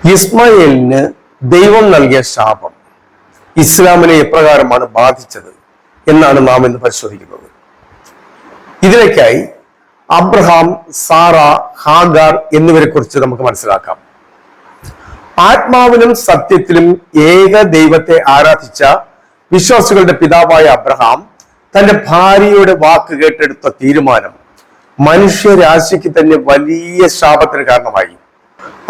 ഇസ്മായേലിന് ദൈവം നൽകിയ ശാപം ഇസ്ലാമിനെ എപ്രകാരമാണ് ബാധിച്ചത് എന്നാണ് നാം ഇന്ന് പരിശോധിക്കുന്നത്. ഇതിലേക്കായി അബ്രഹാം, സാറ, ഹാഗാർ എന്നിവരെ കുറിച്ച് നമുക്ക് മനസ്സിലാക്കാം. ആത്മാവിലും സത്യത്തിലും ഏക ദൈവത്തെ ആരാധിച്ച വിശ്വാസികളുടെ പിതാവായ അബ്രഹാം തന്റെ ഭാര്യയുടെ വാക്ക് കേട്ടെടുത്ത തീരുമാനം മനുഷ്യരാശിക്ക് തന്നെ വലിയ ശാപത്തിന് കാരണമായി.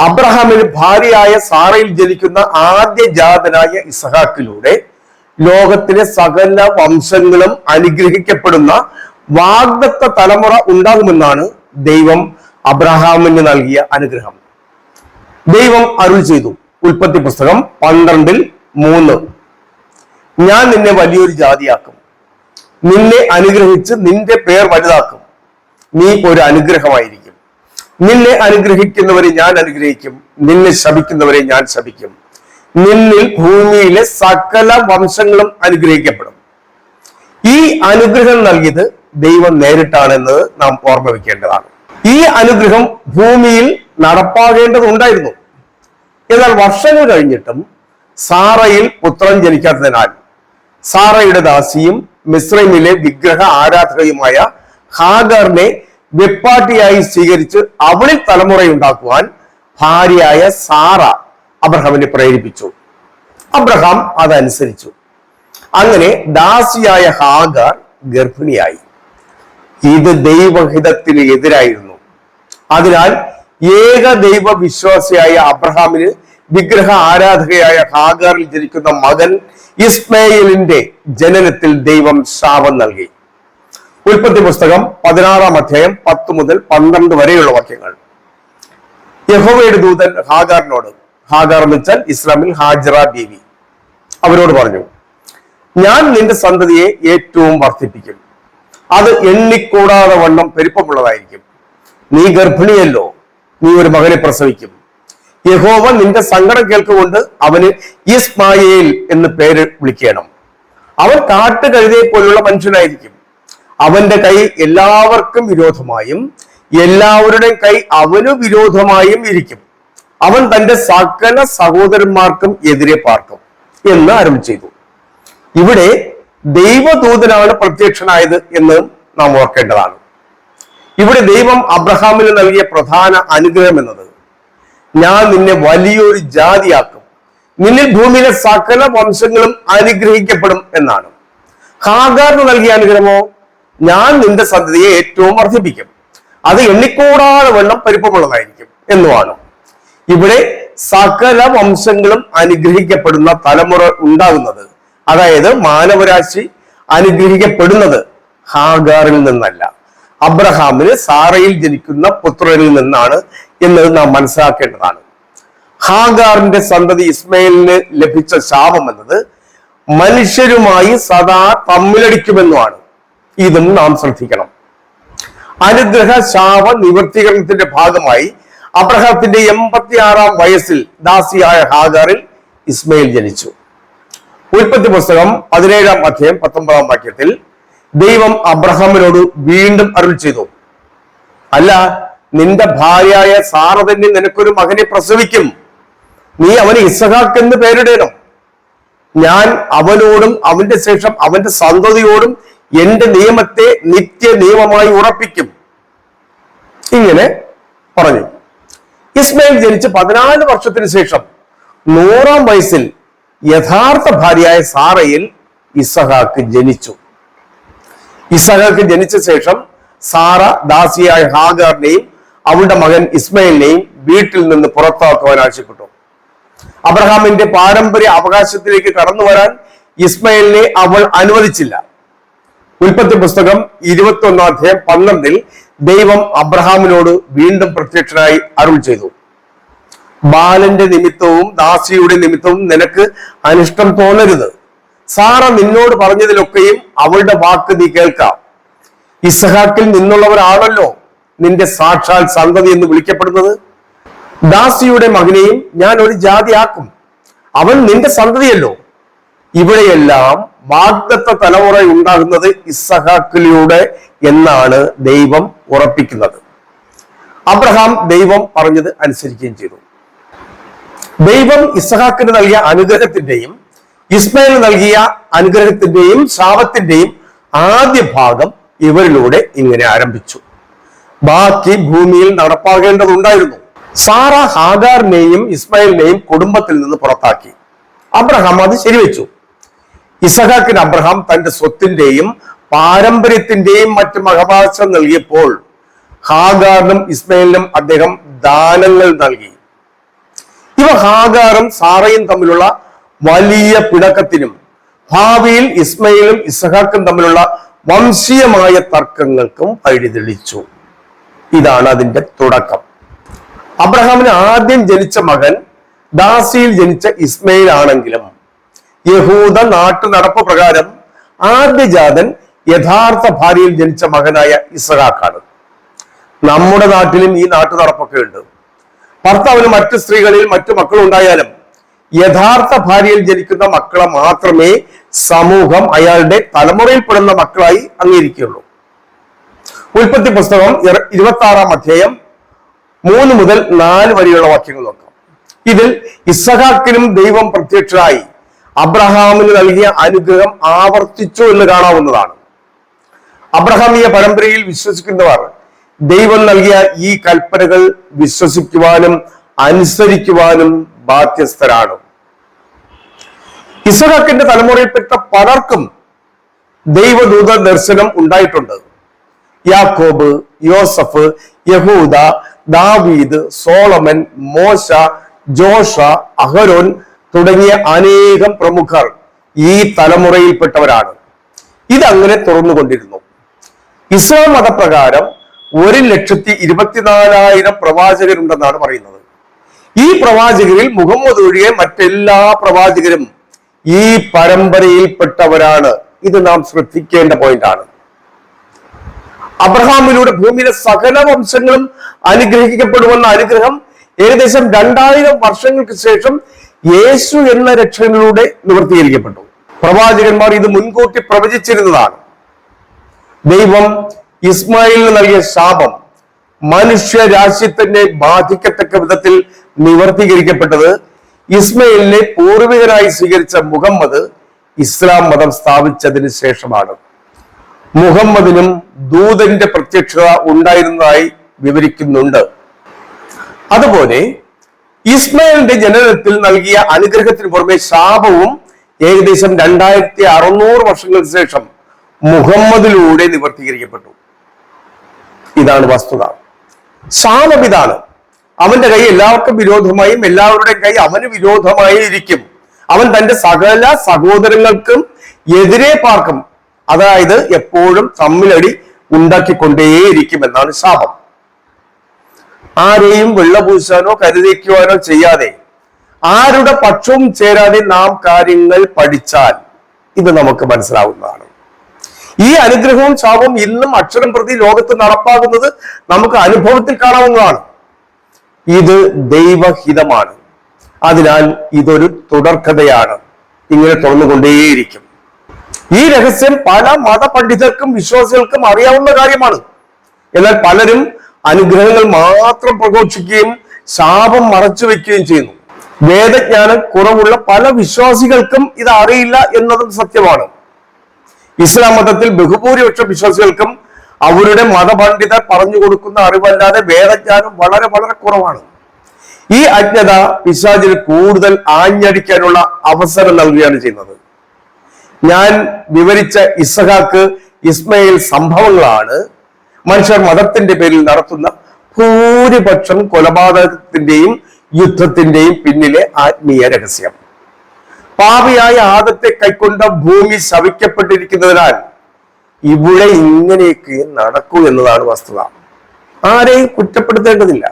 അബ്രഹാമിന് ഭാര്യയായ സാറയിൽ ജനിക്കുന്ന ആദ്യ ജാതനായ ഇസഹാക്കിലൂടെ ലോകത്തിലെ സകല വംശങ്ങളും അനുഗ്രഹിക്കപ്പെടുന്ന വാഗ്ദത്ത തലമുറ ഉണ്ടാകുമെന്നാണ് ദൈവം അബ്രഹാമിന് നൽകിയ അനുഗ്രഹം. ദൈവം അരുൾ ചെയ്തു. ഉൽപ്പത്തി പുസ്തകം 12:3, ഞാൻ നിന്നെ വലിയൊരു ജാതിയാക്കും, നിന്നെ അനുഗ്രഹിച്ച് നിന്റെ പേർ വലുതാക്കും, നീ ഒരു അനുഗ്രഹമായിരിക്കും. നിന്നെ അനുഗ്രഹിക്കുന്നവരെ ഞാൻ അനുഗ്രഹിക്കും, നിന്നെ ശപിക്കുന്നവരെ ഞാൻ ശപിക്കും. നിന്നിൽ ഭൂമിയിലെ സകല വംശങ്ങളും അനുഗ്രഹിക്കപ്പെടും. ഈ അനുഗ്രഹം നൽകിയത് ദൈവം നേരിട്ടാണെന്ന് നാം ഓർമ്മ വെക്കേണ്ടതാണ്. ഈ അനുഗ്രഹം ഭൂമിയിൽ നടപ്പാകേണ്ടതുണ്ടായിരുന്നു. എന്നാൽ വർഷങ്ങൾ കഴിഞ്ഞിട്ടും സാറയിൽ പുത്രൻ ജനിക്കാത്തതിനാൽ സാറയുടെ ദാസിയും മിസ്രൈമിലെ വിഗ്രഹ ആരാധകയുമായ ഹാഗറിനെ വെപ്പാട്ടിയായി സ്വീകരിച്ച് അവളിൽ തലമുറയുണ്ടാക്കുവാൻ ഭാര്യയായ സാറ അബ്രഹാമിനെ പ്രേരിപ്പിച്ചു. അബ്രഹാം അതനുസരിച്ചു. അങ്ങനെ ദാസിയായ ഹാഗർ ഗർഭിണിയായി. ഇത് ദൈവഹിതത്തിന് എതിരായിരുന്നു. അതിനാൽ ഏക ദൈവ വിശ്വാസിയായ അബ്രഹാമിന് വിഗ്രഹ ആരാധകയായ ഹാഗറിൽ ജനിക്കുന്ന മകൻ ഇസ്മായേലിന്റെ ജനനത്തിൽ ദൈവം ശാപം നൽകി. ഉൽപ്പത്തി പുസ്തകം 16-ാം അധ്യായം 10 മുതൽ 12 വരെയുള്ള വാക്യങ്ങൾ. യഹോവയുടെ ദൂതൻ ഹാഗാറിനോട്, ഹാഗാർ എന്ന് വെച്ചാൽ ഇസ്ലാമിൽ ഹാജറ ബീവി, അവരോട് പറഞ്ഞു, ഞാൻ നിന്റെ സന്തതിയെ ഏറ്റവും വർദ്ധിപ്പിക്കും, അത് എണ്ണിക്കൂടാതെ വണ്ണം പെരുപ്പമുള്ളതായിരിക്കും. നീ ഗർഭിണിയല്ലോ, നീ ഒരു മകനെ പ്രസവിക്കും. യഹോവ നിന്റെ സങ്കടം കേൾക്കുകൊണ്ട് അവന് ഇസ്മായേൽ എന്ന് പേര് വിളിക്കണം. അവൻ കാട്ടുകഴുതയെ പോലുള്ള മനുഷ്യനായിരിക്കും. അവന്റെ കൈ എല്ലാവർക്കും വിരോധമായും എല്ലാവരുടെയും കൈ അവനു വിരോധമായും ഇരിക്കും. അവൻ തന്റെ സകല സഹോദരന്മാർക്കും എതിരെ പാർക്കും എന്ന് അരുളി ചെയ്തു. ഇവിടെ ദൈവദൂതനാണ് പ്രത്യക്ഷനായത് എന്ന് നാം ഓർക്കേണ്ടതാണ്. ഇവിടെ ദൈവം അബ്രഹാമിന് നൽകിയ പ്രധാന അനുഗ്രഹം എന്നത്, ഞാൻ നിന്നെ വലിയൊരു ജാതിയാക്കും, നിന്നിൽ ഭൂമിയിലെ സകല വംശങ്ങളും അനുഗ്രഹിക്കപ്പെടും എന്നാണ്. ഹാഗാറിന് നൽകിയ അനുഗ്രഹമോ, ഞാൻ നിന്റെ സന്തതിയെ ഏറ്റവും വർദ്ധിപ്പിക്കും, അത് എണ്ണിക്കൂടാതെ വണ്ണം പെരുപ്പമുള്ളതായിരിക്കും എന്നുമാണ്. ഇവിടെ സകല വംശങ്ങളും അനുഗ്രഹിക്കപ്പെടുന്ന തലമുറ ഉണ്ടാകുന്നത്, അതായത് മാനവരാശി അനുഗ്രഹിക്കപ്പെടുന്നത് ഹാഗാറിൽ നിന്നല്ല, അബ്രഹാമിന് സാറയിൽ ജനിക്കുന്ന പുത്രനിൽ നിന്നാണ് എന്നത് നാം മനസ്സിലാക്കേണ്ടതാണ്. ഹാഗാറിന്റെ സന്തതി ഇസ്മായേലിന് ലഭിച്ച ശാപം എന്നത് മനുഷ്യരുമായി സദാ തമ്മിലടിക്കുമെന്നുമാണ്. ഇതും നാം ശ്രദ്ധിക്കണം. അനുഗ്രഹ ശാപ നിവർത്തീകരണത്തിന്റെ ഭാഗമായി അബ്രഹാത്തിന്റെ 86-ാം വയസ്സിൽ ദാസിയായ ഹാഗാറിൽ ഇസ്മായേൽ ജനിച്ചു. ഉൽപ്പത്തി പുസ്തകം 17-ാം അധ്യായം 19-ാം വാക്യത്തിൽ ദൈവം അബ്രഹാമിനോട് വീണ്ടും അരുൾ ചെയ്തു, അല്ല, നിന്റെ ഭാര്യയായ സാറ തന്നെ നിനക്കൊരു മകനെ പ്രസവിക്കും, നീ അവന് ഇസഹാക്ക് എന്ന് പേരിടണം. ഞാൻ അവനോടും അവന്റെ ശേഷം അവന്റെ സന്തതിയോടും എന്റെ നിയമത്തെ നിത്യ നിയമമായി ഉറപ്പിക്കും. ഇങ്ങനെ പറഞ്ഞു. ഇസ്മായേൽ ജനിച്ച് 14 വർഷത്തിന് ശേഷം 100-ാം വയസ്സിൽ യഥാർത്ഥ ഭാര്യയായ സാറയിൽ ഇസഹാക്ക് ജനിച്ചു. ഇസഹാക്ക് ജനിച്ച ശേഷം സാറ ദാസിയായ ഹാഗാറിനെയും അവളുടെ മകൻ ഇസ്മായേലിനെയും വീട്ടിൽ നിന്ന് പുറത്താക്കുവാൻ ആവശ്യപ്പെട്ടു. അബ്രഹാമിന്റെ പാരമ്പര്യ അവകാശത്തിലേക്ക് കടന്നു വരാൻ ഇസ്മായേലിനെ അവൾ അനുവദിച്ചില്ല. ഉൽപ്പത്തി പുസ്തകം 21-ാം അധ്യായം 12-ൽ ദൈവം അബ്രഹാമിനോട് വീണ്ടും പ്രത്യക്ഷനായി അരുൾ ചെയ്തു, ബാലന്റെ നിമിത്തവും ദാസിയുടെ നിമിത്തവും നിനക്ക് അനിഷ്ടം തോന്നരുത്. സാറ നിന്നോട് പറഞ്ഞതിലൊക്കെയും അവളുടെ വാക്ക് നീ കേൾക്കാം. ഇസഹാക്കിൽ നിന്നുള്ളവരാണല്ലോ നിന്റെ സാക്ഷാൽ സന്തതി എന്ന് വിളിക്കപ്പെടുന്നത്. ദാസിയുടെ മകനെയും ഞാൻ ഒരു ജാതിയാക്കും, അവൻ നിന്റെ സന്തതിയല്ലോ. ഇവിടെയെല്ലാം വാഗ്ദത്ത തലമുറ ഉണ്ടാകുന്നത് ഇസഹാക്കിലൂടെ എന്നാണ് ദൈവം ഉറപ്പിക്കുന്നത്. അബ്രഹാം ദൈവം പറഞ്ഞത് അനുസരിക്കുകയും ചെയ്തു. ദൈവം ഇസ്ഹാക്കിന് നൽകിയ അനുഗ്രഹത്തിന്റെയും ഇസ്മായിലിന് നൽകിയ അനുഗ്രഹത്തിന്റെയും ശാപത്തിന്റെയും ആദ്യ ഭാഗം ഇവരിലൂടെ ഇങ്ങനെ ആരംഭിച്ചു. ബാക്കി ഭൂമിയിൽ നടപ്പാകേണ്ടതുണ്ടായിരുന്നു. സാറ ഹാഗാറിനെയും ഇസ്മായിലിനെയും കുടുംബത്തിൽ നിന്ന് പുറത്താക്കി. അബ്രഹാം അത് ശരിവെച്ചു. ഇസഹാക്കിന് അബ്രഹാം തന്റെ സ്വത്തിന്റെയും പാരമ്പര്യത്തിന്റെയും മറ്റും അവകാശം നൽകിയപ്പോൾ ഹാഗാറിനും ഇസ്മായിലിനും അദ്ദേഹം ദാനങ്ങൾ നൽകി. ഇവ ഹാഗാറും സാറയും തമ്മിലുള്ള വലിയ പിണക്കത്തിനും ഭാവിയിൽ ഇസ്മായിലും ഇസഹാക്കും തമ്മിലുള്ള വംശീയമായ തർക്കങ്ങൾക്കും വഴിതെളിച്ചു. ഇതാണ് അതിന്റെ തുടക്കം. അബ്രഹാമിന് ആദ്യം ജനിച്ച മകൻ ദാസിയിൽ ജനിച്ച ഇസ്മായിൽ ആണെങ്കിലും യഹൂദ നാട്ടു നടപ്പ് പ്രകാരം ആദ്യജാതൻ യഥാർത്ഥ ഭാര്യയിൽ ജനിച്ച മകനായ ഇസ്ഹാക്കാണ്. നമ്മുടെ നാട്ടിലും ഈ നാട്ടു നടപ്പൊക്കെ ഉണ്ട്. ഭർത്താവിന് മറ്റു സ്ത്രീകളിൽ മറ്റു മക്കളുണ്ടായാലും യഥാർത്ഥ ഭാര്യയിൽ ജനിക്കുന്ന മക്കളെ മാത്രമേ സമൂഹം അയാളുടെ തലമുറയിൽപ്പെടുന്ന മക്കളായി അംഗീകരിക്കുകയുള്ളൂ. ഉൽപ്പത്തി പുസ്തകം 26-ാം അധ്യായം 3 മുതൽ 4 വരെയുള്ള വാക്യങ്ങൾ നോക്കാം. ഇതിൽ ഇസ്ഹാക്കിനും ദൈവം പ്രത്യക്ഷനായി അബ്രഹാമിന് നൽകിയ അനുഗ്രഹം ആവർത്തിച്ചു എന്ന് കാണാവുന്നതാണ്. അബ്രഹാമീയ പരമ്പരയിൽ വിശ്വസിക്കുന്നവർ ദൈവം നൽകിയ ഈ കൽപ്പനകൾ വിശ്വസിക്കുവാനും അനുസരിക്കുവാനും ബാധ്യസ്ഥരാണ്. ഇസ്ഹാക്കിന്റെ തലമുറയിൽപ്പെട്ട പലർക്കും ദൈവദൂത ദർശനം ഉണ്ടായിട്ടുണ്ട്. യാക്കോബ്, യോസഫ്, യഹൂദ, ദാവീദ്, സോളമൻ, മോശ, ജോഷ, അഹരോൻ തുടങ്ങിയ അനേകം പ്രമുഖർ ഈ തലമുറയിൽപ്പെട്ടവരാണ്. ഇതങ്ങനെ തുറന്നുകൊണ്ടിരുന്നു. ഇസ്ലാം മതപ്രകാരം 1,24,000 പ്രവാചകരുണ്ടെന്നാണ് പറയുന്നത്. ഈ പ്രവാചകരിൽ മുഹമ്മദ് ഒഴികെ മറ്റെല്ലാ പ്രവാചകരും ഈ പരമ്പരയിൽപ്പെട്ടവരാണ്. ഇത് നാം ശ്രദ്ധിക്കേണ്ട പോയിന്റാണ്. അബ്രഹാമിലൂടെ ഭൂമിയിലെ സകല വംശങ്ങളും അനുഗ്രഹിക്കപ്പെടുമെന്ന അനുഗ്രഹം ഏകദേശം 2000 വർഷങ്ങൾക്ക് ശേഷം യേശു എന്ന രക്ഷകനിലൂടെ നിവർത്തീകരിക്കപ്പെട്ടു. പ്രവാചകന്മാർ ഇത് മുൻകൂട്ടി പ്രവചിച്ചിരുന്നതാണ്. ദൈവം ഇസ്മായിലിന് നൽകിയ ശാപം മനുഷ്യരാശിയെ ബാധിക്കത്തക്ക വിധത്തിൽ നിവർത്തീകരിക്കപ്പെട്ടത് ഇസ്മായിലിനെ പൂർവികനായി സ്വീകരിച്ച മുഹമ്മദ് ഇസ്ലാം മതം സ്ഥാപിച്ചതിന് ശേഷമാണ്. മുഹമ്മദിനും ദൂതന്റെ പ്രത്യക്ഷത ഉണ്ടായിരുന്നതായി വിവരിക്കുന്നുണ്ട്. അതുപോലെ ഇസ്മായിലിന്റെ ജനനത്തിൽ നൽകിയ അനുഗ്രഹത്തിന് പുറമെ ശാപവും ഏകദേശം 2600 വർഷങ്ങൾക്ക് ശേഷം മുഹമ്മദിലൂടെ നിവർത്തീകരിക്കപ്പെട്ടു. ഇതാണ് വസ്തുത. ശാപം ഇതാണ്: അവന്റെ കൈ എല്ലാവർക്കും വിരോധമായും എല്ലാവരുടെയും കൈ അവന് വിരോധമായി ഇരിക്കും. അവൻ തന്റെ സകല സഹോദരങ്ങൾക്കും എതിരെ പാർക്കും. അതായത് എപ്പോഴും തമ്മിലടി ഉണ്ടാക്കിക്കൊണ്ടേയിരിക്കും എന്നാണ് ശാപം. ആരെയും വെള്ളപൂശാനോ കരുതിക്കുവാനോ ചെയ്യാതെ ആരുടെ പക്ഷവും ചേരാതെ നാം കാര്യങ്ങൾ പഠിച്ചാൽ ഇത് നമുക്ക് മനസ്സിലാവുന്നതാണ്. ഈ അനുഗ്രഹവും ശാപവും ഇന്നും അക്ഷരം പ്രതി ലോകത്ത് നടപ്പാകുന്നത് നമുക്ക് അനുഭവത്തിൽ കാണാവുന്നതാണ്. ഇത് ദൈവഹിതമാണ്. അതിനാൽ ഇതൊരു തുടർക്കഥയാണ്. ഇങ്ങനെ തുറന്നുകൊണ്ടേയിരിക്കും. ഈ രഹസ്യം പല മതപണ്ഡിതർക്കും വിശ്വാസികൾക്കും അറിയാവുന്ന കാര്യമാണ്. എന്നാൽ പലരും അനുഗ്രഹങ്ങൾ മാത്രം പ്രഘോഷിക്കുകയും ശാപം മറച്ചു വെക്കുകയും ചെയ്യുന്നു. വേദജ്ഞാനം കുറവുള്ള പല വിശ്വാസികൾക്കും ഇത് അറിയില്ല എന്നതും സത്യമാണ്. ഇസ്ലാം മതത്തിൽ ബഹുഭൂരിപക്ഷം വിശ്വാസികൾക്കും അവരുടെ മതപണ്ഡിതർ പറഞ്ഞു കൊടുക്കുന്ന അറിവല്ലാതെ വേദജ്ഞാനം വളരെ വളരെ കുറവാണ്. ഈ അജ്ഞത പിശാചിന് കൂടുതൽ ആഞ്ഞടിക്കാനുള്ള അവസരം നൽകുകയാണ് ചെയ്യുന്നത്. ഞാൻ വിവരിച്ച ഇസ്ഹാക്ക്, ഇസ്മായിൽ സംഭവങ്ങളാണ് മനുഷ്യർ മതത്തിന്റെ പേരിൽ നടത്തുന്ന ഭൂരിപക്ഷം കൊലപാതകത്തിന്റെയും യുദ്ധത്തിന്റെയും പിന്നിലെ ആത്മീയ രഹസ്യം. പാപിയായ ആദത്തെ കൈക്കൊണ്ട ഭൂമി ശപിക്കപ്പെട്ടിരിക്കുന്നതിനാൽ ഇവിടെ ഇങ്ങനെയൊക്കെ നടക്കൂ എന്നതാണ് വസ്തുത. ആരെയും കുറ്റപ്പെടുത്തേണ്ടതില്ല.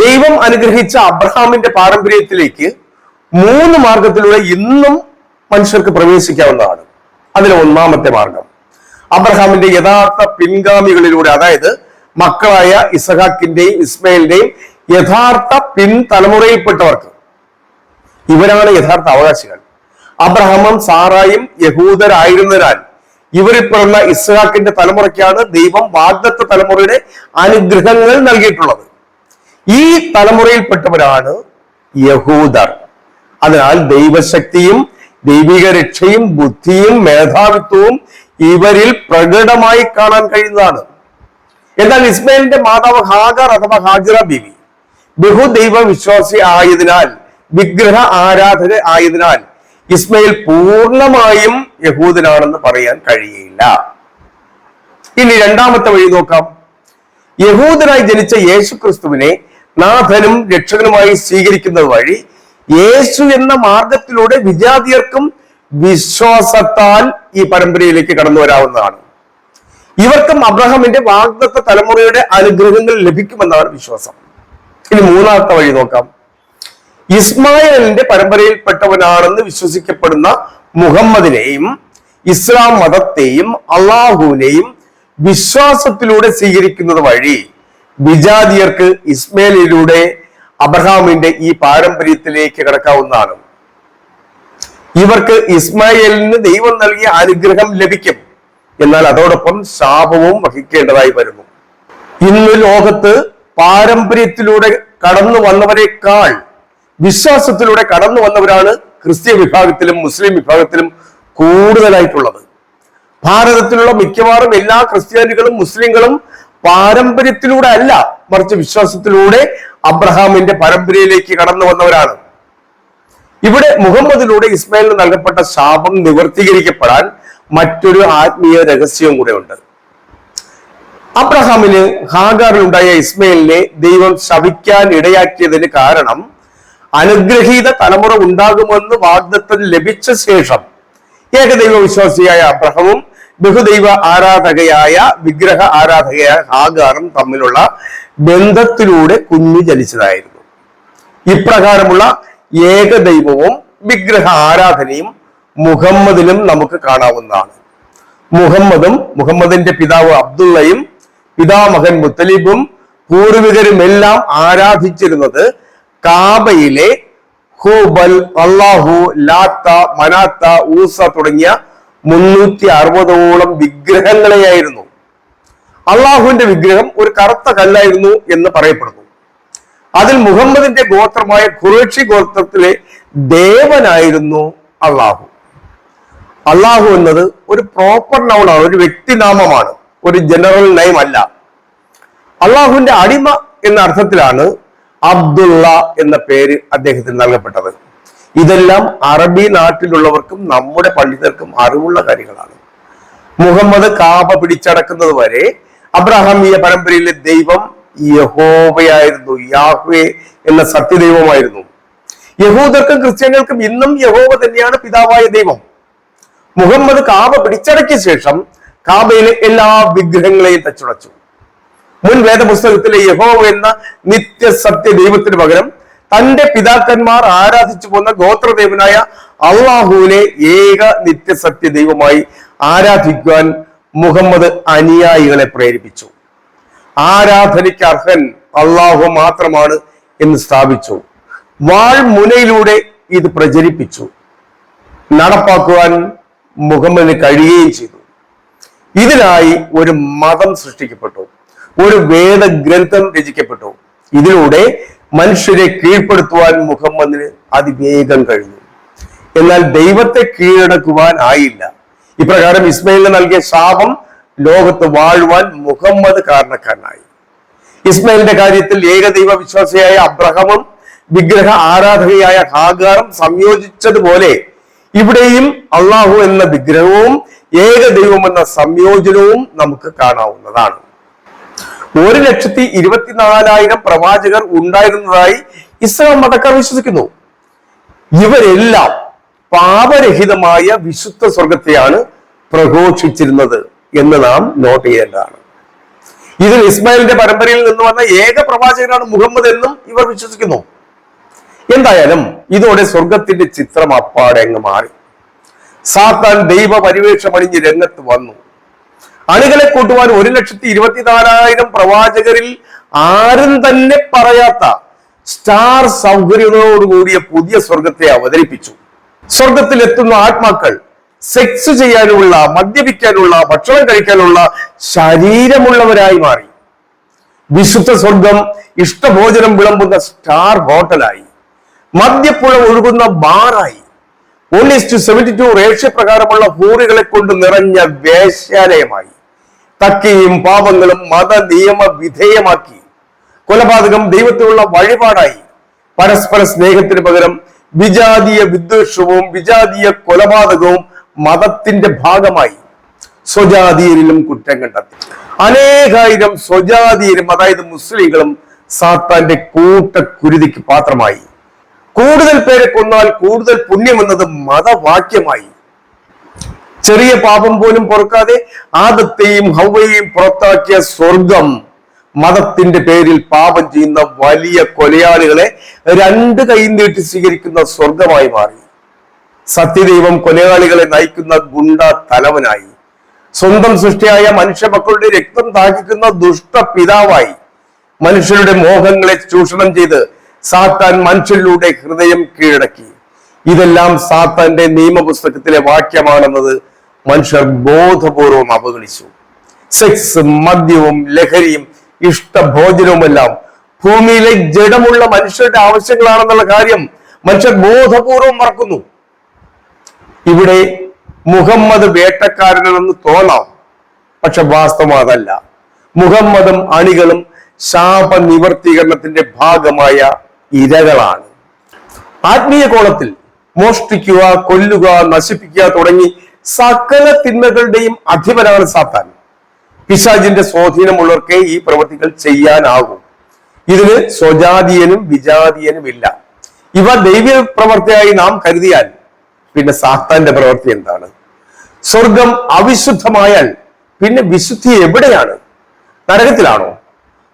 ദൈവം അനുഗ്രഹിച്ച അബ്രഹാമിന്റെ പാരമ്പര്യത്തിലേക്ക് 3 മാർഗത്തിലൂടെ ഇന്നും മനുഷ്യർക്ക് പ്രവേശിക്കാവുന്നതാണ്. അതിലെ ഒന്നാമത്തെ മാർഗം അബ്രഹാമിന്റെ യഥാർത്ഥ പിൻഗാമികളിലൂടെ, അതായത് മക്കളായ ഇസ്ഹാക്കിന്റെയും ഇസ്മായിലിന്റെയും യഥാർത്ഥ പിൻതലമുറയിൽപ്പെട്ടവർക്ക്. ഇവരാണ് യഥാർത്ഥ അവകാശികൾ. അബ്രഹാമും സാറായും യഹൂദരായിരുന്നതിനാൽ ഇവരിൽ പിറന്ന ഇസ്ഹാക്കിന്റെ തലമുറയ്ക്കാണ് ദൈവം വാഗ്ദത്ത തലമുറയുടെ അനുഗ്രഹങ്ങൾ നൽകിയിട്ടുള്ളത്. ഈ തലമുറയിൽപ്പെട്ടവരാണ് യഹൂദർ. അതിനാൽ ദൈവശക്തിയും ദൈവിക രക്ഷയും ബുദ്ധിയും മേധാവിത്വവും ഇവരിൽ പ്രകടമായി കാണാൻ കഴിയുന്നതാണ്. എന്നാൽ ഇസ്മായിലിന്റെ മാതാവ് ഹാഗർ അഥവാ ഹാജിറ ബീവി ബഹുദൈവ വിശ്വാസി ആയതിനാൽ, വിഗ്രഹ ആരാധക ആയതിനാൽ ഇസ്മായിൽ പൂർണ്ണമായും യഹൂദനാണെന്ന് പറയാൻ കഴിയില്ല. ഇനി രണ്ടാമത്തെ വഴി നോക്കാം. യഹൂദനായി ജനിച്ച യേശു ക്രിസ്തുവിനെ നാഥനും രക്ഷകനുമായി സ്വീകരിക്കുന്നത് വഴി യേശു എന്ന മാർഗത്തിലൂടെ വിജാതിയർക്കും വിശ്വാസത്താൽ ഈ പരമ്പരയിലേക്ക് കടന്നു വരാവുന്നതാണ്. ഇവർക്കും അബ്രഹാമിന്റെ വാഗ്ദത്ത തലമുറയുടെ അനുഗ്രഹങ്ങൾ ലഭിക്കുമെന്നാണ് വിശ്വാസം. ഇനി മൂന്നാമത്തെ വഴി നോക്കാം. ഇസ്മായേലിന്റെ പരമ്പരയിൽപ്പെട്ടവനാണെന്ന് വിശ്വസിക്കപ്പെടുന്ന മുഹമ്മദിനെയും ഇസ്ലാം മതത്തെയും അള്ളാഹുവിനെയും വിശ്വാസത്തിലൂടെ സ്വീകരിക്കുന്നത് വഴി വിജാതിയർക്ക് ഇസ്മായേലിലൂടെ അബ്രഹാമിന്റെ ഈ പാരമ്പര്യത്തിലേക്ക് കടക്കാവുന്നതാണ്. ഇവർക്ക് ഇസ്മായേലിന് ദൈവം നൽകിയ അനുഗ്രഹം ലഭിക്കും. എന്നാൽ അതോടൊപ്പം ശാപവും വഹിക്കേണ്ടതായി വരുന്നു. ഇന്ന് ലോകത്ത് പാരമ്പര്യത്തിലൂടെ കടന്നു വന്നവരെക്കാൾ വിശ്വാസത്തിലൂടെ കടന്നു വന്നവരാണ് ക്രിസ്ത്യ വിഭാഗത്തിലും മുസ്ലിം വിഭാഗത്തിലും കൂടുതലായിട്ടുള്ളത്. ഭാരതത്തിലുള്ള മിക്കവാറും എല്ലാ ക്രിസ്ത്യാനികളും മുസ്ലിങ്ങളും പാരമ്പര്യത്തിലൂടെ അല്ല, മറിച്ച് വിശ്വാസത്തിലൂടെ അബ്രഹാമിന്റെ പരമ്പരയിലേക്ക് കടന്നു വന്നവരാണ്. ഇവിടെ മുഹമ്മദിലൂടെ ഇസ്മായിലിന് നൽകപ്പെട്ട ശാപം നിവർത്തീകരിക്കപ്പെടാൻ മറ്റൊരു ആത്മീയ രഹസ്യവും കൂടെ ഉണ്ട്. അബ്രഹാമിന് ഹാഗാറിലുണ്ടായ ഇസ്മായിലിനെ ദൈവം ശപിക്കാൻ ഇടയാക്കിയതിന് കാരണം അനുഗ്രഹീത തലമുറ ഉണ്ടാകുമെന്ന് വാഗ്ദത്തം ലഭിച്ച ശേഷം ഏകദൈവ വിശ്വാസിയായ അബ്രഹാമും ബഹുദൈവ ആരാധകയായ വിഗ്രഹ ആരാധകയായ ഹാഗാറും തമ്മിലുള്ള ബന്ധത്തിലൂടെ കുഞ്ഞു ജനിച്ചതായിരുന്നു. ഇപ്രകാരമുള്ള ഏകദൈവവും വിഗ്രഹ ആരാധനയും മുഹമ്മദിലും നമുക്ക് കാണാവുന്നതാണ്. മുഹമ്മദിന്റെ പിതാവ് അബ്ദുള്ളയും പിതാമഹൻ മുത്തലിബും പൂർവികരുമെല്ലാം ആരാധിച്ചിരുന്നത് കാബയിലെ ഹുബൽ, അള്ളാഹു, ലാത്ത, മനാത്ത, ഊസ തുടങ്ങിയ 360ഓളം വിഗ്രഹങ്ങളെയായിരുന്നു. അള്ളാഹുവിന്റെ വിഗ്രഹം ഒരു കറുത്ത കല്ലായിരുന്നു എന്ന് പറയപ്പെടുന്നു. അതിൽ മുഹമ്മദിന്റെ ഗോത്രമായ ഖുറൈശി ഗോത്രത്തിലെ ദേവനായിരുന്നു അള്ളാഹു. അള്ളാഹു എന്നത് ഒരു പ്രോപ്പർ നൗണാണ്, ഒരു വ്യക്തിനാമമാണ്, ഒരു ജനറൽ നെയിം അല്ല. അള്ളാഹുവിന്റെ അടിമ എന്ന അർത്ഥത്തിലാണ് അബ്ദുള്ള എന്ന പേര് അദ്ദേഹത്തിന് നൽകപ്പെട്ടത്. ഇതെല്ലാം അറബി നാട്ടിലുള്ളവർക്കും നമ്മുടെ പണ്ഡിതർക്കും അറിവുള്ള കാര്യങ്ങളാണ്. മുഹമ്മദ് കാബ പിടിച്ചടക്കുന്നത് വരെ അബ്രഹാമീയ പരമ്പരയിലെ ദൈവം യഹോവയായിരുന്നു, യാഹ്വേ എന്ന സത്യദൈവമായിരുന്നു. യഹൂദർക്കും ക്രിസ്ത്യാനികൾക്കും ഇന്നും യഹോവ തന്നെയാണ് പിതാവായ ദൈവം. മുഹമ്മദ് കാബ പിടിച്ചടക്കിയ ശേഷം കാബയിലെ എല്ലാ വിഗ്രഹങ്ങളെയും തച്ചുടച്ചു. മുൻ വേദപുസ്തകത്തിലെ യഹോവ എന്ന നിത്യസത്യ ദൈവത്തിന് പകരം തന്റെ പിതാക്കന്മാർ ആരാധിച്ചു പോന്ന ഗോത്രദേവനായ അള്ളാഹുവിനെ ഏക നിത്യസത്യ ദൈവമായി ആരാധിക്കുവാൻ മുഹമ്മദ് അനുയായികളെ പ്രേരിപ്പിച്ചു. ആരാധനയ്ക്ക് അർഹൻ അള്ളാഹു മാത്രമാണ് എന്ന് സ്ഥാപിച്ചു. വാൾമുനയിലൂടെ ഇത് പ്രചരിപ്പിച്ചു. നടപ്പാക്കുവാൻ മുഹമ്മദിന് കഴിയുകയും ചെയ്തു. ഇതിനായി ഒരു മതം സൃഷ്ടിക്കപ്പെട്ടു, ഒരു വേദഗ്രന്ഥം രചിക്കപ്പെട്ടു. ഇതിലൂടെ മനുഷ്യരെ കീഴ്പ്പെടുത്തുവാൻ മുഹമ്മദിന് അതിവേഗം കഴിഞ്ഞു. എന്നാൽ ദൈവത്തെ കീഴടക്കുവാൻ ആയില്ല. ഇപ്രകാരം ഇസ്മായിലിന് നൽകിയ ശാപം ലോകത്ത് വാഴുവാൻ മുഹമ്മദ് കാരണക്കാരനായി. ഇസ്മായിലിന്റെ കാര്യത്തിൽ ഏകദൈവ വിശ്വാസിയായ അബ്രഹാമും വിഗ്രഹ ആരാധകയായ ഹാഗാറും സംയോജിച്ചതുപോലെ ഇവിടെയും അള്ളാഹു എന്ന വിഗ്രഹവും ഏകദൈവം എന്ന സംയോജനവും നമുക്ക് കാണാവുന്നതാണ്. 1,24,000 പ്രവാചകർ ഉണ്ടായിരുന്നതായി ഇസ്ലാം മതക്കാർ വിശ്വസിക്കുന്നു. ഇവരെല്ലാം പാപരഹിതമായ വിശുദ്ധ സ്വർഗത്തെയാണ് പ്രഘോഷിച്ചിരുന്നത് എന്ന് നാം നോട്ട് ചെയ്യേണ്ടതാണ്. ഇതിൽ ഇസ്മായിലിന്റെ പരമ്പരയിൽ നിന്ന് വന്ന ഏക പ്രവാചകനാണ് മുഹമ്മദ് എന്നും ഇവർ വിശ്വസിക്കുന്നു. എന്തായാലും ഇതോടെ സ്വർഗത്തിന്റെ ചിത്രം അപ്പാടെ അങ്ങ് മാറി. സാത്താൻ ദൈവ പരിവേഷമണിഞ്ഞ് രംഗത്ത് വന്നു. അണികളെ കൂട്ടുവാൻ 1,24,000 പ്രവാചകരിൽ ആരും തന്നെ പറയാത്ത സ്റ്റാർ സൗകര്യങ്ങളോടുകൂടിയ പുതിയ സ്വർഗത്തെ അവതരിപ്പിച്ചു. സ്വർഗത്തിൽ എത്തുന്ന ആത്മാക്കൾ സെക്സ് ചെയ്യാനുള്ള, മദ്യപിക്കാനുള്ള, ഭക്ഷണം കഴിക്കാനുള്ള ശരീരമുള്ളവരായി മാറി. വിശുദ്ധ സ്വർഗം ഇഷ്ടഭോജനം വിളമ്പുന്ന സ്റ്റാർ ഹോട്ടലായി. മദ്യപ്പുഴ ഒഴുകുന്ന ബാറായി. 1:72 റേഷ്യ പ്രകാരമുള്ള ഹൂറികളെ കൊണ്ട് നിറഞ്ഞ വേശ്യാലയമായി. തക്കിയും പാപങ്ങളും മത നിയമ വിധേയമാക്കി. കൊലപാതകം ദൈവത്തിനുള്ള വഴിപാടായി. പരസ്പര സ്നേഹത്തിന് പകരം വിജാതീയ വിദ്വേഷവും വിജാതീയ കൊലപാതകവും മതത്തിന്റെ ഭാഗമായി. സ്വജാതീയരിലും കുറ്റം കണ്ടെത്തി. അനേകായിരം സ്വജാതീയരും, അതായത് മുസ്ലിങ്ങളും, സാത്താന്റെ കൂട്ടക്കുരുതിക്ക് പാത്രമായി. കൂടുതൽ പേരെ കൊന്നാൽ കൂടുതൽ പുണ്യമെന്നത് മതവാക്യമായി. ചെറിയ പാപം പോലും പൊറുക്കാതെ ആദത്തെയും ഹവ്വയെയും പുറത്താക്കിയ സ്വർഗം മതത്തിന്റെ പേരിൽ പാപം ചെയ്യുന്ന വലിയ കൊലയാളികളെ 2 കൈ നീട്ടി സ്വീകരിക്കുന്ന സ്വർഗമായി മാറി. സത്യദൈവം കൊലയാളികളെ നയിക്കുന്ന ഗുണ്ട തലവനായി. സ്വന്തം സൃഷ്ടിയായ മനുഷ്യ മക്കളുടെ രക്തം ദാഹിക്കുന്ന ദുഷ്ട പിതാവായി. മനുഷ്യരുടെ മോഹങ്ങളെ ചൂഷണം ചെയ്ത് സാത്താൻ മനുഷ്യരിലൂടെ ഹൃദയം കീഴടക്കി. ഇതെല്ലാം സാത്താന്റെ നിയമപുസ്തകത്തിലെ വാക്യമാണെന്നത് മനുഷ്യർ ബോധപൂർവം അവഗണിച്ചു. സെക്സ്, മദ്യവും ലഹരിയും ഇഷ്ടഭോജനവുമെല്ലാം ഭൂമിയിലെ ജഡമുള്ള മനുഷ്യരുടെ ആവശ്യങ്ങളാണെന്നുള്ള കാര്യം മനുഷ്യർ ബോധപൂർവം മറക്കുന്നു. ഇവിടെ മുഹമ്മദ് വേട്ടക്കാരനെന്ന് തോന്നാം, പക്ഷെ വാസ്തവം അതല്ല. മുഹമ്മദും അണികളും ശാപ നിവർത്തീകരണത്തിന്റെ ഭാഗമായ ഇരകളാണ്. ആത്മീയ കോളത്തിൽ മോഷ്ടിക്കുക, കൊല്ലുക, നശിപ്പിക്കുക തുടങ്ങി സകല തിന്മകളുടെയും അധിപനാണ് സാത്താൻ. പിശാചിന്റെ സ്വാധീനമുള്ളവർക്ക് ഈ പ്രവൃത്തികൾ ചെയ്യാനാകും. ഇതിന് സ്വജാതീയനും വിജാതീയനും ഇല്ല. ഇവ ദൈവ പ്രവൃത്തിയായി നാം കരുതിയാൽ പിന്നെ സാത്താന്റെ പ്രവൃത്തി എന്താണ്? സ്വർഗം അവിശുദ്ധമായാൽ പിന്നെ വിശുദ്ധി എവിടെയാണ്? നരകത്തിലാണോ?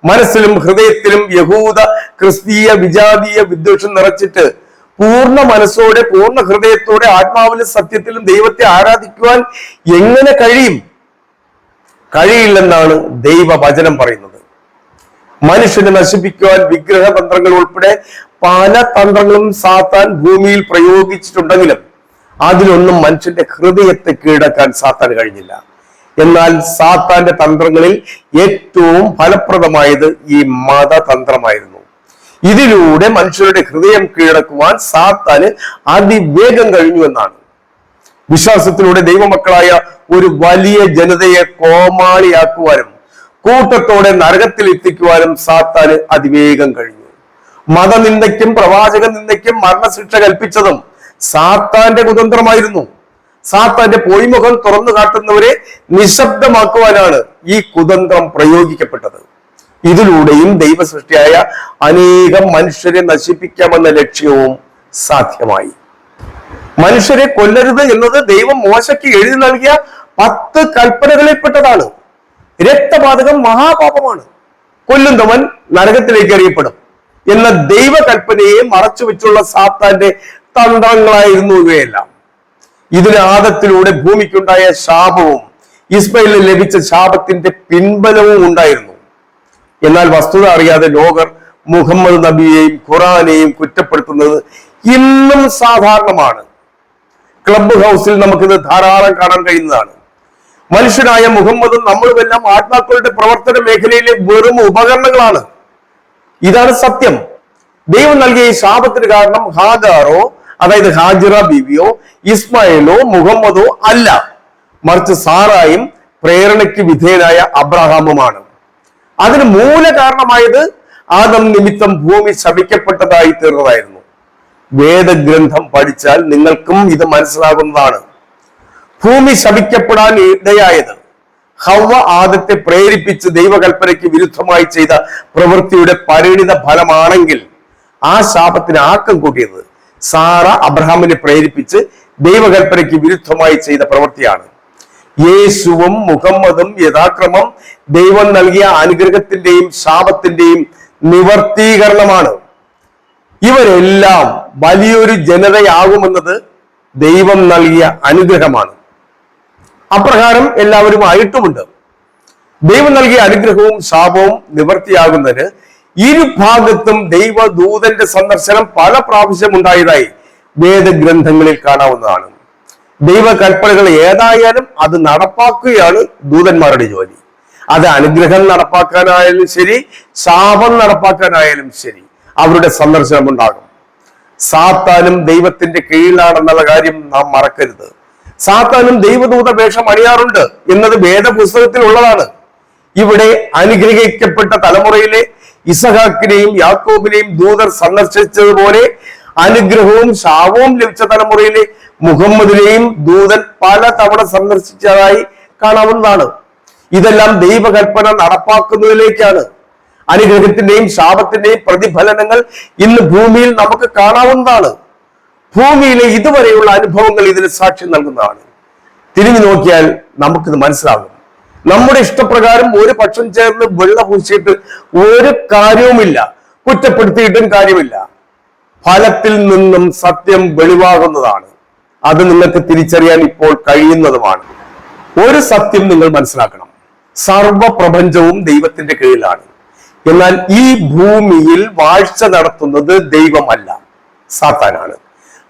മനസ്സിലും ഹൃദയത്തിലും യഹൂദ, ക്രിസ്തീയ, വിജാതീയ വിദ്വേഷം നിറച്ചിട്ട് പൂർണ്ണ മനസ്സോടെ, പൂർണ്ണ ഹൃദയത്തോടെ, ആത്മാവിലും സത്യത്തിലും ദൈവത്തെ ആരാധിക്കുവാൻ എങ്ങനെ കഴിയും? കഴിയില്ലെന്നാണ് ദൈവവചനം പറയുന്നത്. മനുഷ്യനെ നശിപ്പിക്കുവാൻ വിഗ്രഹ തന്ത്രങ്ങൾ ഉൾപ്പെടെ പല തന്ത്രങ്ങളും സാത്താൻ ഭൂമിയിൽ പ്രയോഗിച്ചിട്ടുണ്ടെങ്കിലും അതിലൊന്നും മനുഷ്യന്റെ ഹൃദയത്തെ കീഴടക്കാൻ സാത്താൻ കഴിഞ്ഞില്ല. എന്നാൽ സാത്താന്റെ തന്ത്രങ്ങളിൽ ഏറ്റവും ഫലപ്രദമായത് ഈ മതതന്ത്രമായിരുന്നു. ഇതിലൂടെ മനുഷ്യരുടെ ഹൃദയം കീഴടക്കുവാൻ സാത്താന് അതിവേഗം കഴിഞ്ഞു എന്നാണ്. വിശ്വാസത്തിലൂടെ ദൈവമക്കളായ ഒരു വലിയ ജനതയെ കോമാളിയാക്കുവാനും കൂട്ടത്തോടെ നരകത്തിൽ എത്തിക്കുവാനും സാത്താന് അതിവേഗം കഴിഞ്ഞു. മതനിന്ദയ്ക്കും പ്രവാചക നിന്ദയ്ക്കും മരണശിക്ഷ കൽപ്പിച്ചതും സാത്താന്റെ കുതന്ത്രമായിരുന്നു. സാത്താന്റെ പൊയ്മുഖം തുറന്നു കാട്ടുന്നവരെ നിശബ്ദമാക്കുവാനാണ് ഈ കുതന്ത്രം പ്രയോഗിക്കപ്പെട്ടത്. ഇതിലൂടെയും ദൈവസൃഷ്ടിയായ അനേകം മനുഷ്യരെ നശിപ്പിക്കാമെന്ന ലക്ഷ്യവും സാധ്യമായി. മനുഷ്യരെ കൊല്ലരുത് എന്നത് ദൈവം മോശയ്ക്ക് എഴുതി നൽകിയ 10 കൽപ്പനകളിൽപ്പെട്ടതാണ്. രക്തപാതകം മഹാപാപമാണ്, കൊല്ലുന്നവൻ നരകത്തിലേക്ക് എറിയപ്പെടും എന്ന ദൈവകൽപ്പനയെ മറച്ചു വെച്ചുള്ള സാത്താന്റെ തന്ത്രങ്ങളായിരുന്നു ഇവയെല്ലാം. ഇതിന് ആദത്തിലൂടെ ഭൂമിക്കുണ്ടായ ശാപവും ഇസ്മായിലിന് ലഭിച്ച ശാപത്തിന്റെ പിൻബലവും ഉണ്ടായിരുന്നു. എന്നാൽ വസ്തുത അറിയാതെ ലോകർ മുഹമ്മദ് നബിയെയും ഖുറാനെയും കുറ്റപ്പെടുത്തുന്നത് ഇന്നും സാധാരണമാണ്. ക്ലബ് ഹൗസിൽ നമുക്കിത് ധാരാളം കാണാൻ കഴിയുന്നതാണ്. മനുഷ്യനായ മുഹമ്മദും നമ്മളുമെല്ലാം ആത്മാക്കളുടെ പ്രവർത്തന മേഖലയിലെ വെറും ഉപകരണങ്ങളാണ്. ഇതാണ് സത്യം. ദൈവം നൽകിയ ഈ ശാപത്തിന് കാരണം ഹാഗാറോ, അതായത് ഹാജിറ ബീവിയോ, ഇസ്മായിലോ, മുഹമ്മദോ അല്ല, മറിച്ച് സാറായും പ്രേരണയ്ക്ക് വിധേയനായ അബ്രഹാമുമാണ്. അതിന് മൂല കാരണമായത് ആദം നിമിത്തം ഭൂമി ശപിക്കപ്പെട്ടതായി തീർന്നതായിരുന്നു. വേദഗ്രന്ഥം പഠിച്ചാൽ നിങ്ങൾക്കും ഇത് മനസ്സിലാകുന്നതാണ്. ഭൂമി ശപിക്കപ്പെടാൻ ഇടയായത് ഹവ്വ ആദത്തെ പ്രേരിപ്പിച്ച് ദൈവകൽപ്പനയ്ക്ക് വിരുദ്ധമായി ചെയ്ത പ്രവൃത്തിയുടെ പരിണിത ഫലമാണെങ്കിൽ ആ ശാപത്തിന് ആക്കം കൂട്ടിയത് സാറ അബ്രഹാമിനെ പ്രേരിപ്പിച്ച് ദൈവകൽപ്പനയ്ക്ക് വിരുദ്ധമായി ചെയ്ത പ്രവൃത്തിയാണ്. യേശുവും മുഹമ്മദും യഥാക്രമം ദൈവം നൽകിയ അനുഗ്രഹത്തിന്റെയും ശാപത്തിന്റെയും നിവർത്തീകരണമാണ്. ഇവരെല്ലാം വലിയൊരു ജനതയാകുമെന്നത് ദൈവം നൽകിയ അനുഗ്രഹമാണ്. അപ്രകാരം എല്ലാവരും ആയിട്ടുമുണ്ട്. ദൈവം നൽകിയ അനുഗ്രഹവും ശാപവും നിവർത്തിയാകുന്നതിന് ഇരുഭാഗത്തും ദൈവദൂതന്റെ സന്ദർശനം പല പ്രാവശ്യം ഉണ്ടായതായി വേദഗ്രന്ഥങ്ങളിൽ കാണാവുന്നതാണ്. ദൈവകൽപ്പനകൾ ഏതായാലും അത് നടപ്പാക്കുകയാണ് ദൂതന്മാരുടെ ജോലി. അത് അനുഗ്രഹം നടപ്പാക്കാനായാലും ശരി, ശാപം നടപ്പാക്കാനായാലും ശരി, അവരുടെ സന്ദർശനം ഉണ്ടാകും. സാത്താനും ദൈവത്തിന്റെ കീഴിലാണെന്നുള്ള കാര്യം നാം മറക്കരുത്. സാത്താനും ദൈവദൂത വേഷം അണിയാറുണ്ട് എന്നത് വേദപുസ്തകത്തിൽ ഉള്ളതാണ്. ഇവിടെ അനുഗ്രഹിക്കപ്പെട്ട തലമുറയിലെ ഇസഹാക്കിനെയും യാക്കോബിനെയും ദൂതർ സന്ദർശിച്ചതുപോലെ അനുഗ്രഹവും ശാപവും ലഭിച്ച തലമുറയിലെ മുഹമ്മദിനെയും ദൂതൻ പല തവണ സന്ദർശിച്ചതായി കാണാവുന്നതാണ്. ഇതെല്ലാം ദൈവകൽപ്പന നടപ്പാക്കുന്നതിലേക്കാണ്. അനുഗ്രഹത്തിന്റെയും ശാപത്തിന്റെയും പ്രതിഫലനങ്ങൾ ഇന്ന് ഭൂമിയിൽ നമുക്ക് കാണാവുന്നതാണ്. ഭൂമിയിലെ ഇതുവരെയുള്ള അനുഭവങ്ങൾ ഇതിന് സാക്ഷ്യം നൽകുന്നതാണ്. തിരിഞ്ഞു നോക്കിയാൽ നമുക്കിത് മനസ്സിലാകും. നമ്മുടെ ഇഷ്ടപ്രകാരം ഒരു പക്ഷം ചേർന്ന് വെള്ള പൂശിയിട്ട് ഒരു കാര്യവുമില്ല, കുറ്റപ്പെടുത്തിയിട്ടും കാര്യമില്ല. ഫലത്തിൽ നിന്നും സത്യം വെളിവാകുന്നതാണ്. അത് നിങ്ങൾക്ക് തിരിച്ചറിയാൻ ഇപ്പോൾ കഴിയുന്നതുമാണ്. ഒരു സത്യം നിങ്ങൾ മനസ്സിലാക്കണം: സർവപ്രപഞ്ചവും ദൈവത്തിന്റെ കീഴിലാണ്. എന്നാൽ ഈ ഭൂമിയിൽ വാഴ്ച നടത്തുന്നത് ദൈവമല്ല, സാത്താനാണ്.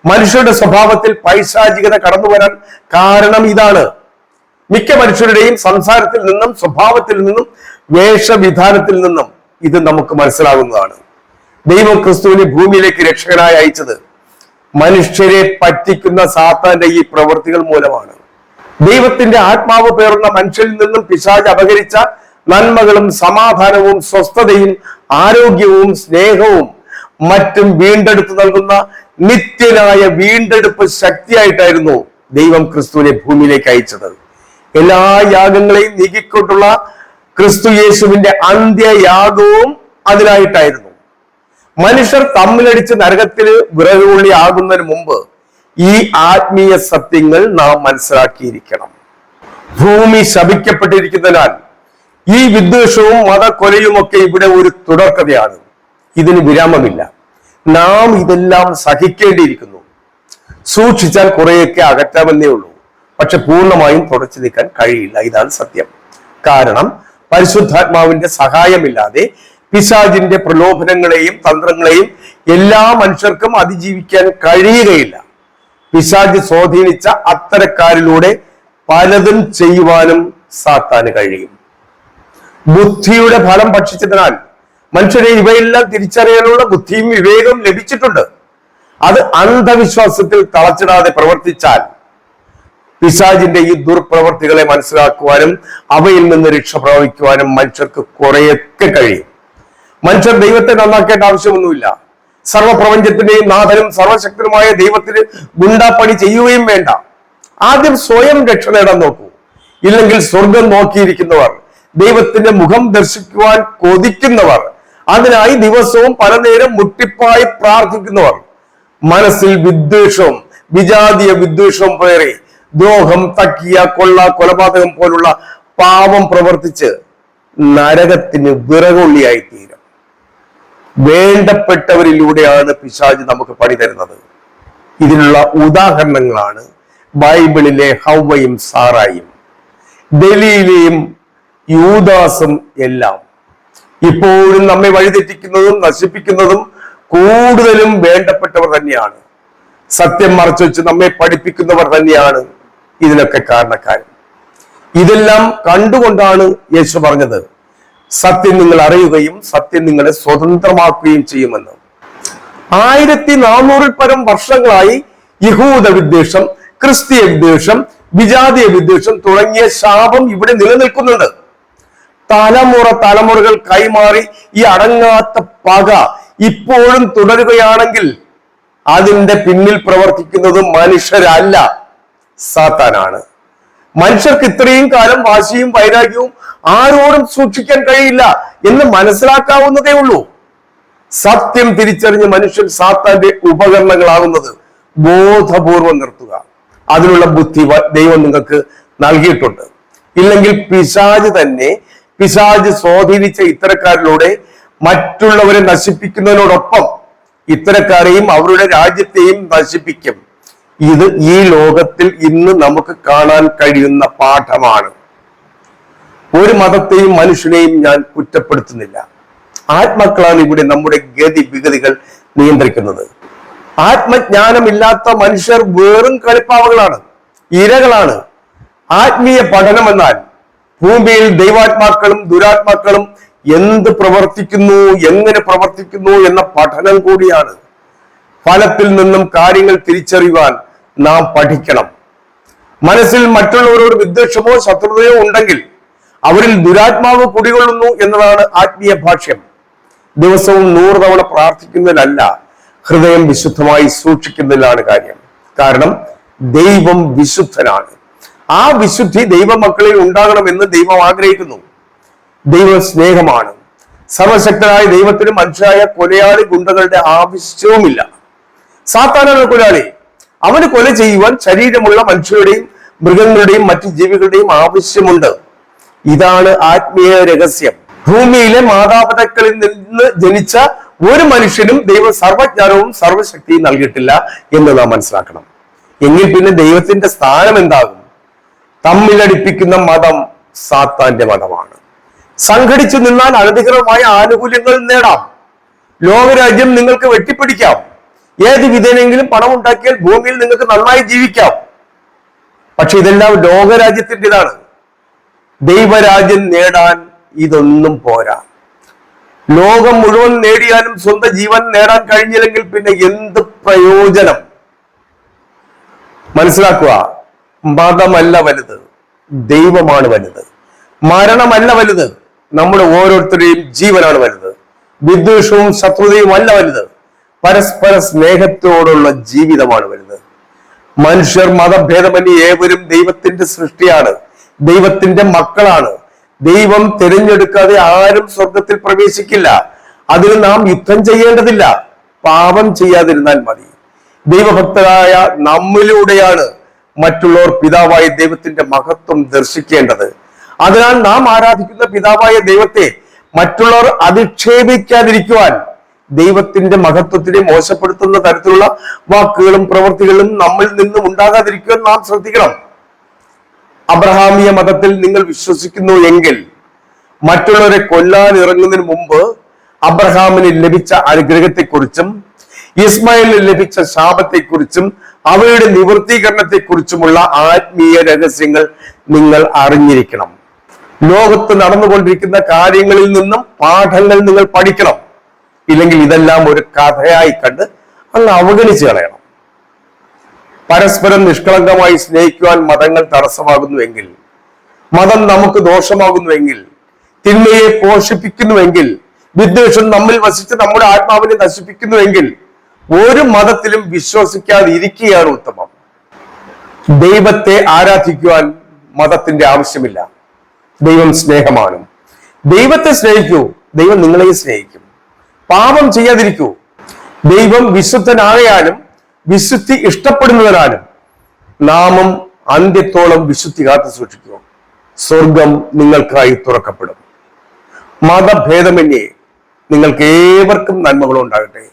മനുഷ്യരുടെ സ്വഭാവത്തിൽ പൈശാചികത കടന്നു വരാൻ കാരണം ഇതാണ്. മിക്ക മനുഷ്യരുടെയും സംസാരത്തിൽ നിന്നും സ്വഭാവത്തിൽ നിന്നും വേഷവിധാനത്തിൽ നിന്നും ഇത് നമുക്ക് മനസ്സിലാകുന്നതാണ്. ദൈവം ക്രിസ്തുവിനെ ഭൂമിയിലേക്ക് രക്ഷകനായി അയച്ചത് മനുഷ്യരെ പറ്റിക്കുന്ന സാത്താന്റെ ഈ പ്രവൃത്തികൾ മൂലമാണ്. ദൈവത്തിന്റെ ആത്മാവ് പേറുന്ന മനുഷ്യരിൽ നിന്നും പിശാച് അപഹരിച്ച നന്മകളും സമാധാനവും സ്വസ്ഥതയും ആരോഗ്യവും സ്നേഹവും മറ്റും വീണ്ടെടുത്ത് നൽകുന്ന നിത്യനായ വീണ്ടെടുപ്പ് ശക്തിയായിട്ടായിരുന്നു ദൈവം ക്രിസ്തുവിനെ ഭൂമിയിലേക്ക് അയച്ചത്. എല്ലാ യാഗങ്ങളെയും നീക്കിക്കൊണ്ടുള്ള ക്രിസ്തു യേശുവിന്റെ അന്ത്യയാഗവും അതിനായിട്ടായിരുന്നു. മനുഷ്യർ തമ്മിലടിച്ച് നരകത്തില് വിറകുള്ളി ആകുന്നതിന് മുമ്പ് ഈ ആത്മീയ സത്യങ്ങൾ നാം മനസ്സിലാക്കിയിരിക്കണം. ഭൂമി ശപിക്കപ്പെട്ടിരിക്കുന്നതിനാൽ ഈ വിദ്വേഷവും മതക്കൊലയുമൊക്കെ ഇവിടെ ഒരു തുടർക്കഥയാണ്. ഇതിന് വിരാമമില്ല. നാം ഇതെല്ലാം സഹിക്കേണ്ടിയിരിക്കുന്നു. സൂക്ഷിച്ചാൽ കുറെയൊക്കെ അകറ്റാമെന്നേ ഉള്ളൂ. പക്ഷെ പൂർണ്ണമായും തുടച്ചു നീക്കാൻ കഴിയില്ല. ഇതാണ് സത്യം. കാരണം പരിശുദ്ധാത്മാവിന്റെ സഹായമില്ലാതെ പിശാചിന്റെ പ്രലോഭനങ്ങളെയും തന്ത്രങ്ങളെയും എല്ലാ മനുഷ്യർക്കും അതിജീവിക്കാൻ കഴിയുകയില്ല. പിശാച് സ്വാധീനിച്ച അത്തരക്കാരിലൂടെ പലതും ചെയ്യുവാനും സാത്താന് കഴിയും. ബുദ്ധിയുടെ ഫലം ഭക്ഷിച്ചതിനാൽ മനുഷ്യരെ ഇവയെല്ലാം തിരിച്ചറിയാനുള്ള ബുദ്ധിയും വിവേകവും ലഭിച്ചിട്ടുണ്ട്. അത് അന്ധവിശ്വാസത്തിൽ തളച്ചിടാതെ പ്രവർത്തിച്ചാൽ പിശാചിന്റെ ഈ ദുർപ്രവർത്തികളെ മനസ്സിലാക്കുവാനും അവയിൽ നിന്ന് രക്ഷ പ്രാപിക്കുവാനും മനുഷ്യർക്ക് കുറെയൊക്കെ കഴിയും. മനുഷ്യർ ദൈവത്തെ നന്നാക്കേണ്ട ആവശ്യമൊന്നുമില്ല. സർവപ്രപഞ്ചത്തിന്റെയും നാഥനും സർവശക്തനുമായ ദൈവത്തിന് ഗുണ്ടാപ്പണി ചെയ്യുകയും വേണ്ട. ആദ്യം സ്വയം രക്ഷ നേടാൻ നോക്കൂ. ഇല്ലെങ്കിൽ സ്വർഗം നോക്കിയിരിക്കുന്നവർ, ദൈവത്തിന്റെ മുഖം ദർശിക്കുവാൻ കൊതിക്കുന്നവർ, അതിനായി ദിവസവും പല നേരം മുട്ടിപ്പായി പ്രാർത്ഥിക്കുന്നവർ, മനസ്സിൽ വിദ്വേഷവും വിജാതീയ വിദ്വേഷവും പേറി ദ്രോഹം, തക്കിയ, കൊള്ള, കൊലപാതകം പോലുള്ള പാപം പ്രവർത്തിച്ച് നരകത്തിന് വിറകൊള്ളിയായി തീരും. വേണ്ടപ്പെട്ടവരിലൂടെയാണ് പിശാച് നമുക്ക് പണി തരുന്നത്. ഇതിനുള്ള ഉദാഹരണങ്ങളാണ് ബൈബിളിലെ ഹവ്വയും സാറായും, ദലീലയും യൂദാസും എല്ലാം. ഇപ്പോഴും നമ്മെ വഴിതെറ്റിക്കുന്നതും നശിപ്പിക്കുന്നതും കൂടുതലും വേണ്ടപ്പെട്ടവർ തന്നെയാണ്. സത്യം മറച്ചു വെച്ച് നമ്മെ പഠിപ്പിക്കുന്നവർ തന്നെയാണ് ഇതിനൊക്കെ കാരണക്കാരൻ. ഇതെല്ലാം കണ്ടുകൊണ്ടാണ് യേശു പറഞ്ഞത്, സത്യം നിങ്ങൾ അറിയുകയും സത്യം നിങ്ങളെ സ്വതന്ത്രമാക്കുകയും ചെയ്യുമെന്ന്. 1400 പരം വർഷങ്ങളായി യഹൂദ വിദ്വേഷം, ക്രിസ്തീയ വിദ്വേഷം, വിജാതീയ വിദ്വേഷം തുടങ്ങിയ ശാപം ഇവിടെ നിലനിൽക്കുന്നുണ്ട്. തലമുറകൾ കൈമാറി ഈ അടങ്ങാത്ത പക ഇപ്പോഴും തുടരുകയാണെങ്കിൽ അതിന്റെ പിന്നിൽ പ്രവർത്തിക്കുന്നത് മനുഷ്യരല്ല, സാത്താനാണ്. മനുഷ്യർക്ക് ഇത്രയും കാലം വാശിയും വൈരാഗ്യവും ആരോടും സൂക്ഷിക്കാൻ കഴിയില്ല എന്ന് മനസ്സിലാക്കാവുന്നതേ ഉള്ളൂ. സത്യം തിരിച്ചറിഞ്ഞ് മനുഷ്യൻ സാത്താന്റെ ഉപകരണങ്ങളാകുന്നത് ബോധപൂർവം നിർത്തുക. അതിനുള്ള ബുദ്ധി ദൈവം നിങ്ങൾക്ക് നൽകിയിട്ടുണ്ട്. ഇല്ലെങ്കിൽ പിശാച് സ്വാധീനിച്ച ഇത്തരക്കാരിലൂടെ മറ്റുള്ളവരെ നശിപ്പിക്കുന്നതിനോടൊപ്പം ഇത്തരക്കാരെയും അവരുടെ രാജ്യത്തെയും നശിപ്പിക്കും. ഇത് ഈ ലോകത്തിൽ ഇന്ന് നമുക്ക് കാണാൻ കഴിയുന്ന പാഠമാണ്. ഒരു മതത്തെയും മനുഷ്യനെയും ഞാൻ കുറ്റപ്പെടുത്തുന്നില്ല. ആത്മാക്കളാണ് ഇവിടെ നമ്മുടെ ഗതി വിഗതികൾ നിയന്ത്രിക്കുന്നത്. ആത്മജ്ഞാനമില്ലാത്ത മനുഷ്യർ വെറും കളിപ്പാവകളാണ്, ഇരകളാണ്. ആത്മീയ പഠനം എന്നാൽ ഭൂമിയിൽ ദൈവാത്മാക്കളും ദുരാത്മാക്കളും എന്ത് പ്രവർത്തിക്കുന്നു, എങ്ങനെ പ്രവർത്തിക്കുന്നു എന്ന പഠനം കൂടിയാണ്. ഫലത്തിൽ നിന്നും കാര്യങ്ങൾ തിരിച്ചറിയുവാൻ നാം പഠിക്കണം. മനസ്സിൽ മറ്റുള്ളവരോട് വിദ്വേഷമോ ശത്രുതയോ ഉണ്ടെങ്കിൽ അവരിൽ ദുരാത്മാവ് കുടികൊള്ളുന്നു എന്നതാണ് ആത്മീയ ഭാഷ്യം. ദിവസവും 100 തവണ പ്രാർത്ഥിക്കുന്നതിലല്ല, ഹൃദയം വിശുദ്ധമായി സൂക്ഷിക്കുന്നതിലാണ് കാര്യം. കാരണം ദൈവം വിശുദ്ധനാണ്. ആ വിശുദ്ധി ദൈവമക്കളിൽ ഉണ്ടാകണമെന്ന് ദൈവം ആഗ്രഹിക്കുന്നു. ദൈവം സ്നേഹമാണ്. സർവശക്തനായ ദൈവത്തിന് മനുഷ്യരായ കൊലയാളി ഗുണ്ടകളുടെ ആവശ്യവുമില്ല. സാത്താനാണ് കൊലയാളി. അവന് കൊല ചെയ്യുവാൻ ശരീരമുള്ള മനുഷ്യരുടെയും മൃഗങ്ങളുടെയും മറ്റു ജീവികളുടെയും ആവശ്യമുണ്ട്. ഇതാണ് ആത്മീയ രഹസ്യം. ഭൂമിയിലെ മാതാപിതാക്കളിൽ നിന്ന് ജനിച്ച ഒരു മനുഷ്യനും ദൈവം സർവജ്ഞാനവും സർവശക്തിയും നൽകിയിട്ടില്ല എന്ന് നാം മനസ്സിലാക്കണം. എങ്കിൽ പിന്നെ ദൈവത്തിന്റെ സ്ഥാനം എന്താകും? തമ്മിലടിപ്പിക്കുന്ന മതം സാത്താന്റെ മതമാണ്. സംഘടിച്ചു നിന്നാൽ അനധികൃതമായ ആനുകൂല്യങ്ങൾ നേടാം. ലോകരാജ്യം നിങ്ങൾക്ക് വെട്ടിപ്പിടിക്കാം. ഏത് വിധേനെങ്കിലും പണം ഉണ്ടാക്കിയാൽ ഭൂമിയിൽ നിങ്ങൾക്ക് നന്നായി ജീവിക്കാം. പക്ഷെ ഇതെല്ലാം ലോകരാജ്യത്തിൻ്റെതാണ്. ദൈവരാജ്യം നേടാൻ ഇതൊന്നും പോരാ. ലോകം മുഴുവൻ നേടിയാലും സ്വന്തം ജീവൻ നേടാൻ കഴിഞ്ഞില്ലെങ്കിൽ പിന്നെ എന്ത് പ്രയോജനം? മനസ്സിലാക്കുക, മതമല്ല വലുത്, ദൈവമാണ് വലുത്. മരണമല്ല വലുത്, നമ്മുടെ ഓരോരുത്തരുടെയും ജീവനാണ് വലുത്. വിദ്വേഷവും ശത്രുതയും അല്ല വലുത്, പരസ്പര സ്നേഹത്തോടുള്ള ജീവിതമാണ് വലുത്. മനുഷ്യർ മതഭേദമന്യേ ഏവരും ദൈവത്തിന്റെ സൃഷ്ടിയാണ്, ദൈവത്തിന്റെ മക്കളാണ്. ദൈവം തിരഞ്ഞെടുക്കാതെ ആരും സ്വർഗത്തിൽ പ്രവേശിക്കില്ല. അതിന് നാം യുദ്ധം ചെയ്യേണ്ടതില്ല, പാപം ചെയ്യാതിരുന്നാൽ മതി. ദൈവഭക്തരായ നമ്മിലൂടെയാണ് മറ്റുള്ളവർ പിതാവായ ദൈവത്തിന്റെ മഹത്വം ദർശിക്കേണ്ടത്. അതിനാൽ നാം ആരാധിക്കുന്ന പിതാവായ ദൈവത്തെ മറ്റുള്ളവർ അധിക്ഷേപിക്കാതിരിക്കുവാൻ, ദൈവത്തിന്റെ മഹത്വത്തിനെ മോശപ്പെടുത്തുന്ന തരത്തിലുള്ള വാക്കുകളും പ്രവൃത്തികളും നമ്മിൽ നിന്നും ഉണ്ടാകാതിരിക്കുവാൻ നാം ശ്രദ്ധിക്കണം. അബ്രഹാമിയ മതത്തിൽ നിങ്ങൾ വിശ്വസിക്കുന്നു എങ്കിൽ മറ്റുള്ളവരെ കൊല്ലാൻ ഇറങ്ങുന്നതിന് മുമ്പ് അബ്രഹാമിന് ലഭിച്ച അനുഗ്രഹത്തെക്കുറിച്ചും ഇസ്മായിലിന് ലഭിച്ച ശാപത്തെക്കുറിച്ചും അവയുടെ നിവൃത്തീകരണത്തെക്കുറിച്ചുമുള്ള ആത്മീയ രഹസ്യങ്ങൾ നിങ്ങൾ അറിഞ്ഞിരിക്കണം. ലോകത്ത് നടന്നുകൊണ്ടിരിക്കുന്ന കാര്യങ്ങളിൽ നിന്നും പാഠങ്ങൾ നിങ്ങൾ പഠിക്കണം. ഇല്ലെങ്കിൽ ഇതെല്ലാം ഒരു കഥയായി കണ്ട് അങ്ങ് അവഗണിച്ച് കളയണം. പരസ്പരം നിഷ്കളങ്കമായി സ്നേഹിക്കുവാൻ മതങ്ങൾ തടസ്സമാകുന്നുവെങ്കിൽ, മതം നമുക്ക് ദോഷമാകുന്നുവെങ്കിൽ, തിന്മയെ പോഷിപ്പിക്കുന്നുവെങ്കിൽ, വിദ്വേഷം നമ്മിൽ വസിച്ച് നമ്മുടെ ആത്മാവിനെ നശിപ്പിക്കുന്നുവെങ്കിൽ ഒരു മതത്തിലും വിശ്വസിക്കാതിരിക്കുകയാണ് ഉത്തമം. ദൈവത്തെ ആരാധിക്കുവാൻ മതത്തിന്റെ ആവശ്യമില്ല. ദൈവം സ്നേഹമാണ്. ദൈവത്തെ സ്നേഹിക്കൂ, ദൈവം നിങ്ങളെ സ്നേഹിക്കും. പാപം ചെയ്യാതിരിക്കൂ. ദൈവം വിശുദ്ധനായാലും വിശുദ്ധി ഇഷ്ടപ്പെടുന്നവരാലും നാമും അന്ത്യത്തോളം വിശുദ്ധി കാത്തു സൂക്ഷിക്കുക. സ്വർഗം നിങ്ങൾക്കായി തുറക്കപ്പെടും. മതഭേദമന്യേ നിങ്ങൾക്ക് ഏവർക്കും നന്മകളും ഉണ്ടാകട്ടെ,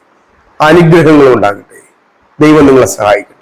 അനുഗ്രഹങ്ങളും ഉണ്ടാകട്ടെ. ദൈവം നിങ്ങളെ സഹായിക്കും.